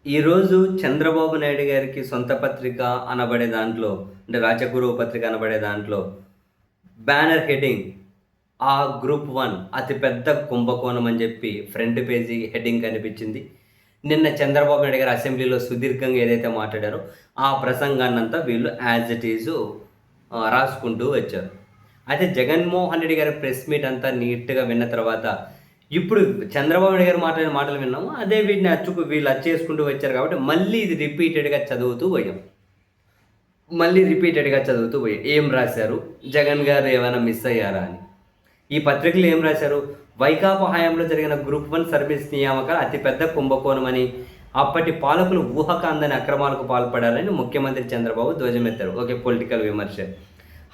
ఈరోజు చంద్రబాబు నాయుడు గారికి సొంత పత్రిక అనబడే దాంట్లో, అంటే రాజగురువు పత్రిక అనబడే దాంట్లో బ్యానర్ హెడ్డింగ్ గ్రూప్ 1 అతిపెద్ద కుంభకోణం అని చెప్పి ఫ్రంట్ పేజీ హెడ్డింగ్ కనిపించింది. నిన్న చంద్రబాబు నాయుడు గారు అసెంబ్లీలో సుదీర్ఘంగా ఏదైతే మాట్లాడారో ఆ ప్రసంగాన్నంతా వీళ్ళు యాజ్ ఇట్ ఈజ్ రాసుకుంటూ వచ్చారు. అయితే జగన్మోహన్ రెడ్డి గారి ప్రెస్ మీట్ అంతా నీట్‌గా విన్న తర్వాత ఇప్పుడు చంద్రబాబు నాయుడు గారు మాట్లాడిన మాటలు విన్నాము. అదే వీటిని వీళ్ళు అచ్చేసుకుంటూ వచ్చారు కాబట్టి మళ్ళీ ఇది రిపీటెడ్‌గా చదువుతూ పోయాం. ఏం రాశారు? జగన్ గారు ఏమైనా మిస్ అయ్యారా అని. ఈ పత్రికలో ఏం రాశారు? వైకాపా హయాంలో జరిగిన గ్రూప్ 1 సర్వీస్ నియామకాలు అతిపెద్ద కుంభకోణమని, అప్పటి పాలకులు ఊహకు అందని అక్రమాలకు పాల్పడారని ముఖ్యమంత్రి చంద్రబాబు ధ్వజమెత్తారు. ఓకే, పొలిటికల్ విమర్శ.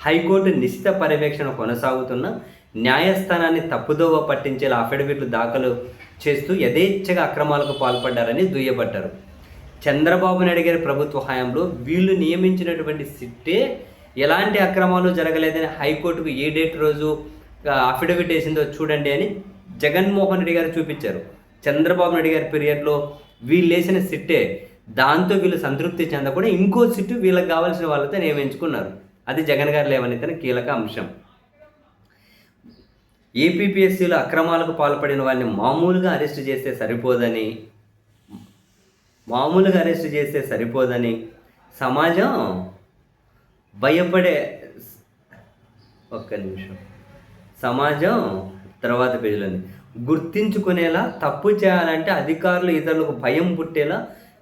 హైకోర్టు నిశిత పర్యవేక్షణ కొనసాగుతున్న న్యాయస్థానాన్ని తప్పుదోవ పట్టించేలా అఫిడవిట్లు దాఖలు చేస్తూ యథేచ్ఛగా అక్రమాలకు పాల్పడ్డారని దుయ్యబట్టారు. చంద్రబాబు నాయుడు గారి ప్రభుత్వ హయాంలో వీళ్ళు నియమించినటువంటి సిట్టే ఎలాంటి అక్రమాలు జరగలేదని హైకోర్టుకు ఏ డేట్ రోజు అఫిడవిట్ వేసిందో చూడండి అని జగన్మోహన్ రెడ్డి గారు చూపించారు. చంద్రబాబు నాయుడు గారి పీరియడ్లో వీళ్ళు వేసిన సిట్టే, దాంతో వీళ్ళు సంతృప్తి చెందకుండా ఇంకో సిట్టు వీళ్ళకి కావాల్సిన వాళ్ళతో నియమించుకున్నారు. అది జగన్ గారు లేవనెత్తిన కీలక అంశం. ఏపీపీఎస్సీలో అక్రమాలకు పాల్పడిన వారిని మామూలుగా అరెస్టు చేస్తే సరిపోదని సమాజం భయపడే సమాజం తర్వాత పేజీలోని గుర్తించుకునేలా తప్పు చేయాలంటే అధికారులు ఇతరులకు భయం పుట్టేలా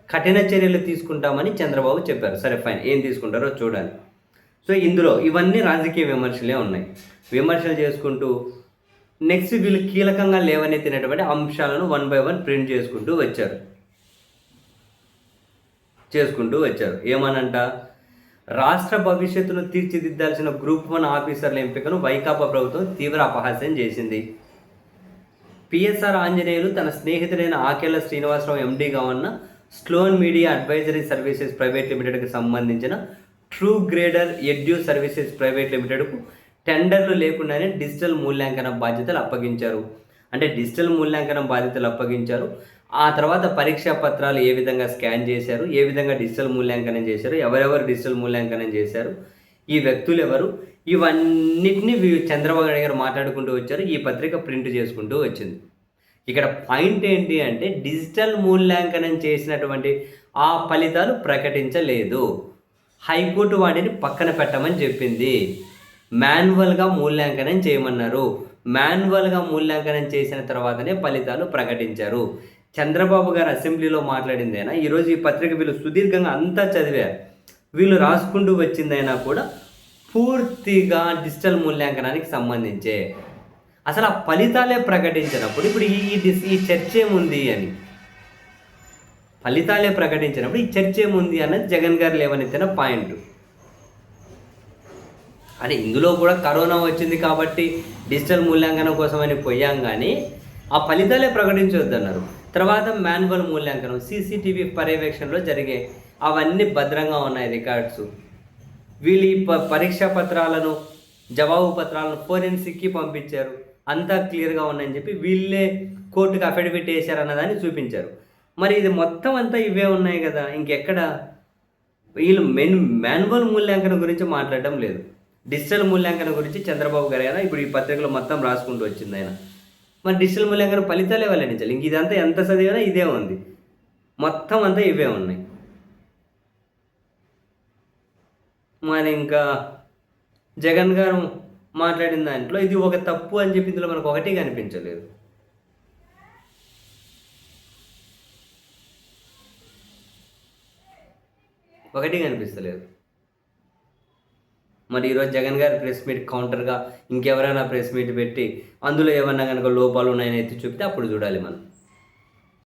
కఠిన చర్యలు తీసుకుంటామని చంద్రబాబు చెప్పారు. సరే ఫైన్, ఏం తీసుకుంటారో చూడాలి. సో ఇందులో ఇవన్నీ రాజకీయ విమర్శలే ఉన్నాయి. విమర్శలు చేసుకుంటూ నెక్స్ట్ వీళ్ళు కీలకంగా లేవనెత్తినటువంటి అంశాలను 1 by 1 ప్రింట్ చేసుకుంటూ వచ్చారు. ఏమనంట, రాష్ట్ర భవిష్యత్తును తీర్చిదిద్దాల్సిన గ్రూప్ 1 ఆఫీసర్ల ఎంపికను వైకాపా ప్రభుత్వం తీవ్ర అపహాస్యం చేసింది. పిఎస్ఆర్ ఆంజనేయులు తన స్నేహితుడైన ఆకేళ్ల శ్రీనివాసరావు ఎండీగా ఉన్న Sloane media advisory services private లిమిటెడ్కి సంబంధించిన true grader edu services private లిమిటెడ్కు టెండర్లు లేకుండానే డిజిటల్ మూల్యాంకనం బాధ్యతలు అప్పగించారు. ఆ తర్వాత పరీక్షా పత్రాలు ఏ విధంగా స్కాన్ చేశారు, ఏ విధంగా డిజిటల్ మూల్యాంకనం చేశారు, ఎవరెవరు డిజిటల్ మూల్యాంకనం చేశారు, ఈ వ్యక్తులు ఎవరు, ఇవన్నిటిని చంద్రబాబు నాయుడు గారు మాట్లాడుకుంటూ వచ్చారు. ఈ పత్రిక ప్రింట్ చేసుకుంటూ వచ్చింది. ఇక్కడ పాయింట్ ఏంటి అంటే, డిజిటల్ మూల్యాంకనం చేసినటువంటి ఆ ఫలితాలు ప్రకటించలేదు. హైకోర్టు వాటిని పక్కన పెట్టమని చెప్పింది. మాన్యువల్గా మూల్యాంకనం చేయమన్నారు. మాన్యువల్గా మూల్యాంకనం చేసిన తర్వాతనే ఫలితాలు ప్రకటించారు. చంద్రబాబు గారు అసెంబ్లీలో మాట్లాడిందైనా, ఈరోజు ఈ పత్రిక వీళ్ళు సుదీర్ఘంగా అంతా చదివారు. వీళ్ళు రాసుకుంటూ వచ్చిందైనా కూడా పూర్తిగా డిజిటల్ మూల్యాంకనానికి సంబంధించే. అసలు ఆ ఫలితాలే ప్రకటించినప్పుడు ఇప్పుడు ఈ చర్చ ఏముంది అని, ఫలితాలే ప్రకటించినప్పుడు ఈ చర్చ ఏముంది అన్నది జగన్ గారు లేవనెత్తిన పాయింట్. అని ఇందులో కూడా కరోనా వచ్చింది కాబట్టి డిజిటల్ మూల్యాంకనం కోసమని పోయాం, కానీ ఆ ఫలితాలే ప్రకటించవద్దన్నారు. తర్వాత మాన్యువల్ మూల్యాంకనం సీసీటీవీ పర్యవేక్షణలో జరిగే అవన్నీ భద్రంగా ఉన్నాయి రికార్డ్స్. వీళ్ళు ఈ పరీక్షా పత్రాలను, జవాబు పత్రాలను ఫోరెన్సిక్కి పంపించారు, అంతా క్లియర్గా ఉన్నాయని చెప్పి వీళ్ళే కోర్టుకు అఫిడవిట్ వేశారన్నదాన్ని చూపించారు. మరి ఇది మొత్తం అంతా ఇవే ఉన్నాయి కదా, ఇంకెక్కడ వీళ్ళు మాన్యువల్ మూల్యాంకనం గురించి మాట్లాడడం లేదు. డిజిటల్ మూల్యాంకనం గురించి చంద్రబాబు గారు అయినా ఇప్పుడు ఈ పత్రికలో మొత్తం రాసుకుంటూ వచ్చింది ఆయన. మరి డిజిటల్ మూల్యాంకనం ఫలితాలే వెల్లడించాలి. ఇంక ఇదంతా ఎంత చదివినా ఇదే ఉంది, మొత్తం అంతా ఇవే ఉన్నాయి. మరి ఇంకా జగన్ గారు మాట్లాడిన దాంట్లో ఇది ఒక తప్పు అని చెప్పి ఇందులో మనకు ఒకటి కనిపించలేదు. ఒకటి కనిపిస్తలేదు. మరి ఈరోజు జగన్ గారి ప్రెస్ మీట్ కౌంటర్గా ఇంకెవరైనా ప్రెస్ మీట్ పెట్టి అందులో ఏమన్నా కనుక లోపాలు ఉన్నాయని ఎత్తి చూపితే అప్పుడు చూడాలి మనం.